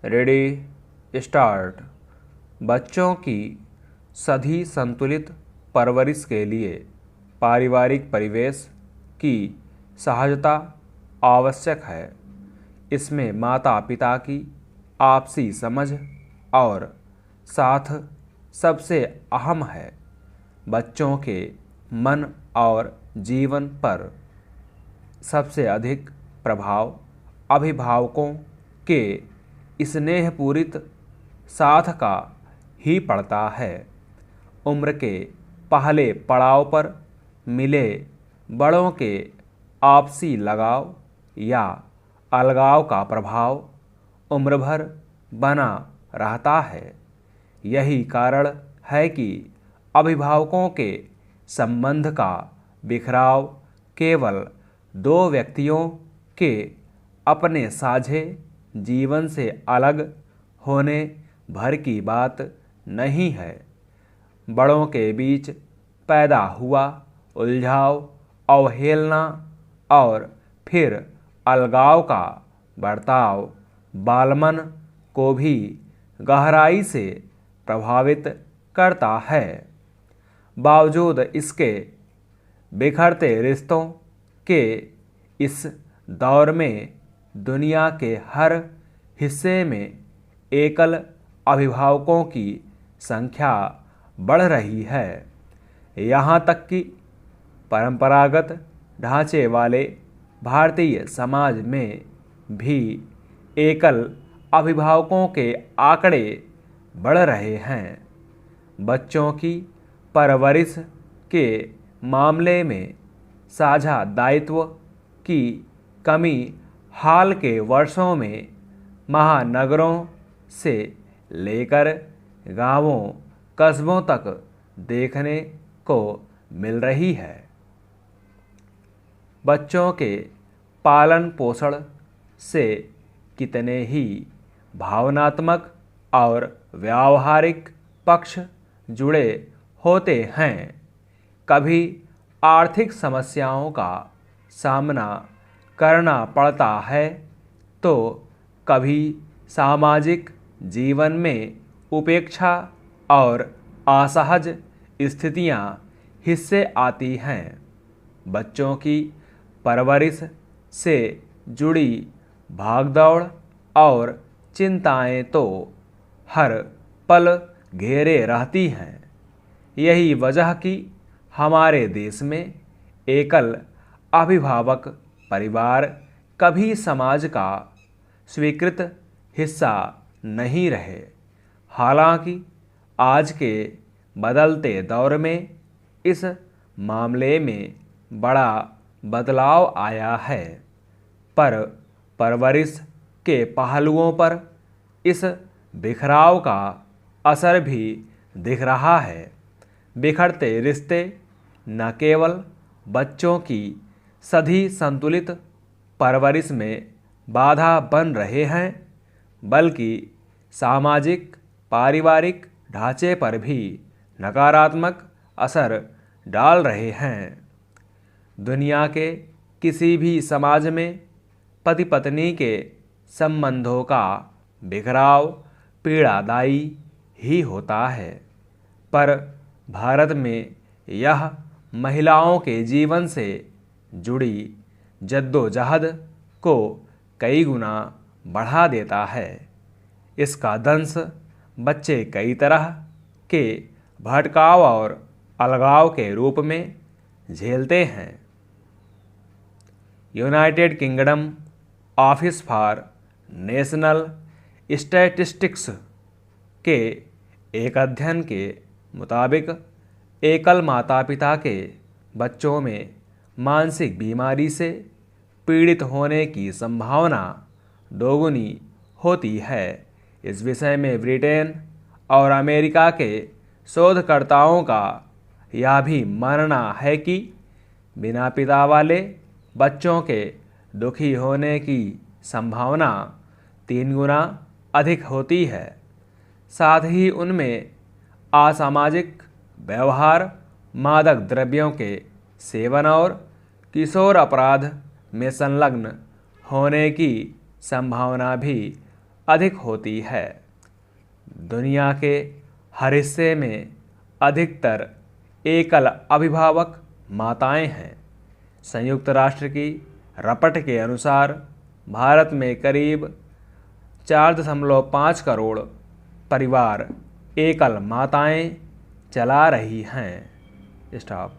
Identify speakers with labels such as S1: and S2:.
S1: Ready start. बच्चों की सधी संतुलित परवरिश के लिए पारिवारिक परिवेश की सहजता आवश्यक है। इसमें माता पिता की आपसी समझ और साथ सबसे अहम है। बच्चों के मन और जीवन पर सबसे अधिक प्रभाव अभिभावकों के स्नेहपूरित साथ का ही पड़ता है। उम्र के पहले पड़ाव पर मिले बड़ों के आपसी लगाव या अलगाव का प्रभाव उम्र भर बना रहता है। यही कारण है कि अभिभावकों के संबंध का बिखराव केवल दो व्यक्तियों के अपने साझे जीवन से अलग होने भर की बात नहीं है। बड़ों के बीच पैदा हुआ उलझाव, अवहेलना और फिर अलगाव का बर्ताव बालमन को भी गहराई से प्रभावित करता है। बावजूद इसके बिखरते रिश्तों के इस दौर में दुनिया के हर हिस्से में एकल अभिभावकों की संख्या बढ़ रही है। यहाँ तक कि परंपरागत ढांचे वाले भारतीय समाज में भी एकल अभिभावकों के आंकड़े बढ़ रहे हैं। बच्चों की परवरिश के मामले में साझा दायित्व की कमी हाल के वर्षों में महानगरों से लेकर गांवों कस्बों तक देखने को मिल रही है। बच्चों के पालन पोषण से कितने ही भावनात्मक और व्यावहारिक पक्ष जुड़े होते हैं। कभी आर्थिक समस्याओं का सामना करना पड़ता है तो कभी सामाजिक जीवन में उपेक्षा और असहज स्थितियां हिस्से आती हैं। बच्चों की परवरिश से जुड़ी भागदौड़ और चिंताएं तो हर पल घेरे रहती हैं। यही वजह कि हमारे देश में एकल अभिभावक परिवार कभी समाज का स्वीकृत हिस्सा नहीं रहे। हालांकि आज के बदलते दौर में इस मामले में बड़ा बदलाव आया है, पर परवरिश के पहलुओं पर इस बिखराव का असर भी दिख रहा है। बिखरते रिश्ते न केवल बच्चों की सधी संतुलित परवरिश में बाधा बन रहे हैं, बल्कि सामाजिक पारिवारिक ढांचे पर भी नकारात्मक असर डाल रहे हैं। दुनिया के किसी भी समाज में पति पत्नी के संबंधों का बिखराव पीड़ादायी ही होता है, पर भारत में यह महिलाओं के जीवन से जुड़ी जद्दोजहद को कई गुना बढ़ा देता है। इसका दंश बच्चे कई तरह के भटकाव और अलगाव के रूप में झेलते हैं। United kingdom office for national statistics के एक अध्ययन के मुताबिक एकल माता पिता के बच्चों में मानसिक बीमारी से पीड़ित होने की संभावना दोगुनी होती है। इस विषय में ब्रिटेन और अमेरिका के शोधकर्ताओं का यह भी मानना है कि बिना पिता वाले बच्चों के दुखी होने की संभावना 3 गुना अधिक होती है। साथ ही उनमें असामाजिक व्यवहार, मादक द्रव्यों के सेवन और किशोर अपराध में संलग्न होने की संभावना भी अधिक होती है। दुनिया के हर हिस्से में अधिकतर एकल अभिभावक माताएं हैं। संयुक्त राष्ट्र की रपट के अनुसार भारत में करीब 4.5 करोड़ परिवार एकल माताएं चला रही हैं। स्टॉप।